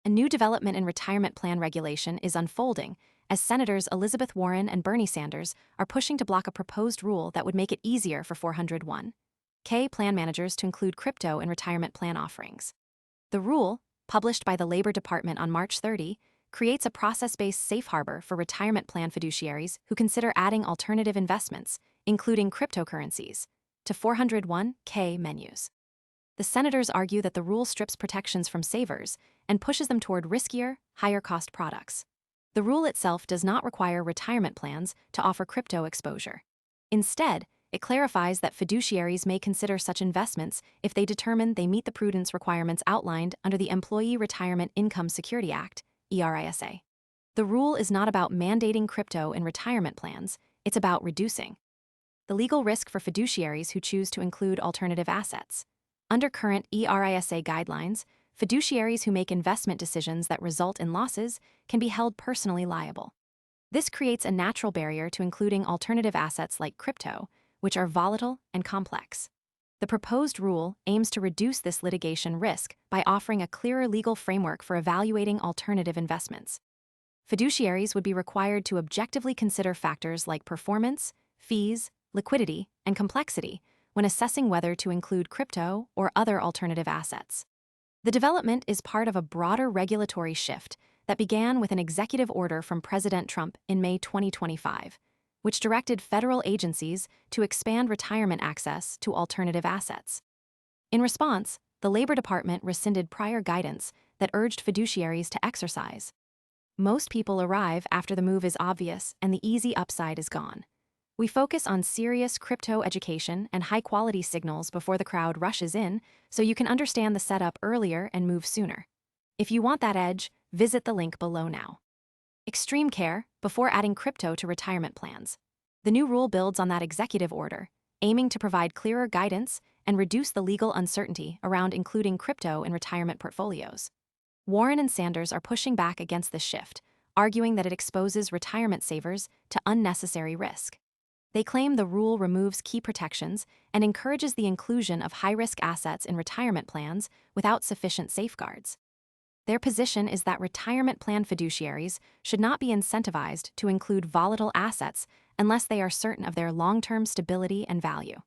A new development in retirement plan regulation is unfolding as Senators Elizabeth Warren and Bernie Sanders are pushing to block a proposed rule that would make it easier for 401(k) plan managers to include crypto in retirement plan offerings. The rule, published by the Labor Department on March 30, creates a process-based safe harbor for retirement plan fiduciaries who consider adding alternative investments, including cryptocurrencies, to 401(k) menus. The senators argue that the rule strips protections from savers and pushes them toward riskier, higher-cost products. The rule itself does not require retirement plans to offer crypto exposure. Instead, it clarifies that fiduciaries may consider such investments if they determine they meet the prudence requirements outlined under the Employee Retirement Income Security Act, ERISA. The rule is not about mandating crypto in retirement plans, it's about reducing the legal risk for fiduciaries who choose to include alternative assets. Under current ERISA guidelines, fiduciaries who make investment decisions that result in losses can be held personally liable. This creates a natural barrier to including alternative assets like crypto, which are volatile and complex. The proposed rule aims to reduce this litigation risk by offering a clearer legal framework for evaluating alternative investments. Fiduciaries would be required to objectively consider factors like performance, fees, liquidity, and complexity when assessing whether to include crypto or other alternative assets. The development is part of a broader regulatory shift that began with an executive order from President Trump in May 2025, which directed federal agencies to expand retirement access to alternative assets. In response, the Labor Department rescinded prior guidance that urged fiduciaries to exercise. Most people arrive after the move is obvious and the easy upside is gone. We focus on serious crypto education and high-quality signals before the crowd rushes in, so you can understand the setup earlier and move sooner. If you want that edge, visit the link below now. Extreme care before adding crypto to retirement plans. The new rule builds on that executive order, aiming to provide clearer guidance and reduce the legal uncertainty around including crypto in retirement portfolios. Warren and Sanders are pushing back against this shift, arguing that it exposes retirement savers to unnecessary risk. They claim the rule removes key protections and encourages the inclusion of high-risk assets in retirement plans without sufficient safeguards. Their position is that retirement plan fiduciaries should not be incentivized to include volatile assets unless they are certain of their long-term stability and value.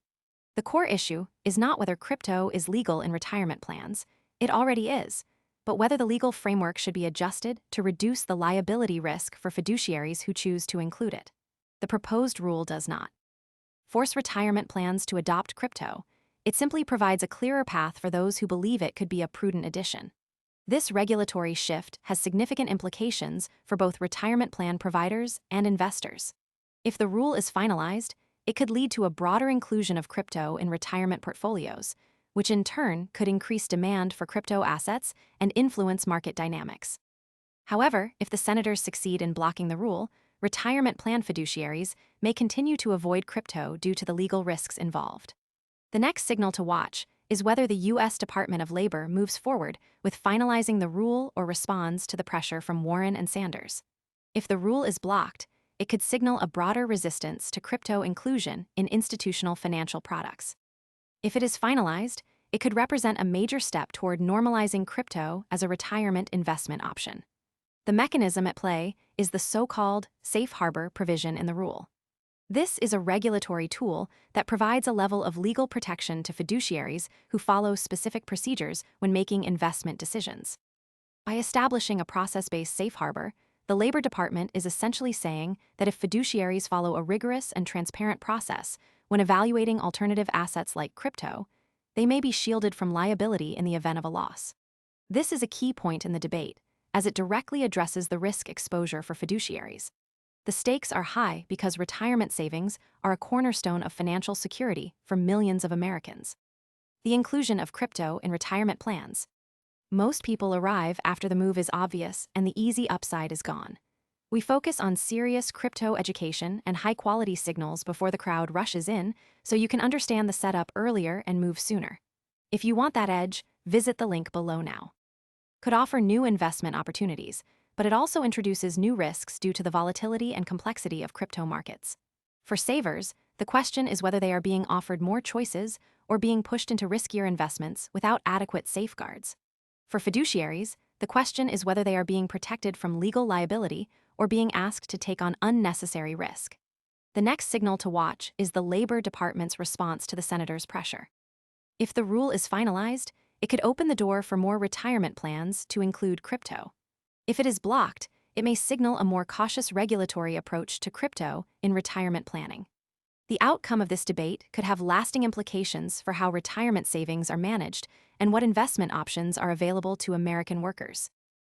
The core issue is not whether crypto is legal in retirement plans, it already is, but whether the legal framework should be adjusted to reduce the liability risk for fiduciaries who choose to include it. The proposed rule does not force retirement plans to adopt crypto. It simply provides a clearer path for those who believe it could be a prudent addition. This regulatory shift has significant implications for both retirement plan providers and investors. If the rule is finalized, it could lead to a broader inclusion of crypto in retirement portfolios, which in turn could increase demand for crypto assets and influence market dynamics. However, if the senators succeed in blocking the rule, retirement plan fiduciaries may continue to avoid crypto due to the legal risks involved. The next signal to watch is whether the U.S. Department of Labor moves forward with finalizing the rule or responds to the pressure from Warren and Sanders. If the rule is blocked, it could signal a broader resistance to crypto inclusion in institutional financial products. If it is finalized, it could represent a major step toward normalizing crypto as a retirement investment option. The mechanism at play is the so-called safe harbor provision in the rule. This is a regulatory tool that provides a level of legal protection to fiduciaries who follow specific procedures when making investment decisions. By establishing a process-based safe harbor, the Labor Department is essentially saying that if fiduciaries follow a rigorous and transparent process when evaluating alternative assets like crypto, they may be shielded from liability in the event of a loss. This is a key point in the debate, as it directly addresses the risk exposure for fiduciaries. The stakes are high because retirement savings are a cornerstone of financial security for millions of Americans. The inclusion of crypto in retirement plans. Most people arrive after the move is obvious and the easy upside is gone. We focus on serious crypto education and high-quality signals before the crowd rushes in, so you can understand the setup earlier and move sooner. If you want that edge, visit the link below now. Could offer new investment opportunities, but it also introduces new risks due to the volatility and complexity of crypto markets. For savers, the question is whether they are being offered more choices or being pushed into riskier investments without adequate safeguards. For fiduciaries, The question is whether they are being protected from legal liability or being asked to take on unnecessary risk. The next signal to watch is the Labor Department's response to the senator's pressure. If the rule is finalized, it could open the door for more retirement plans to include crypto. If it is blocked, it may signal a more cautious regulatory approach to crypto in retirement planning. The outcome of this debate could have lasting implications for how retirement savings are managed and what investment options are available to American workers.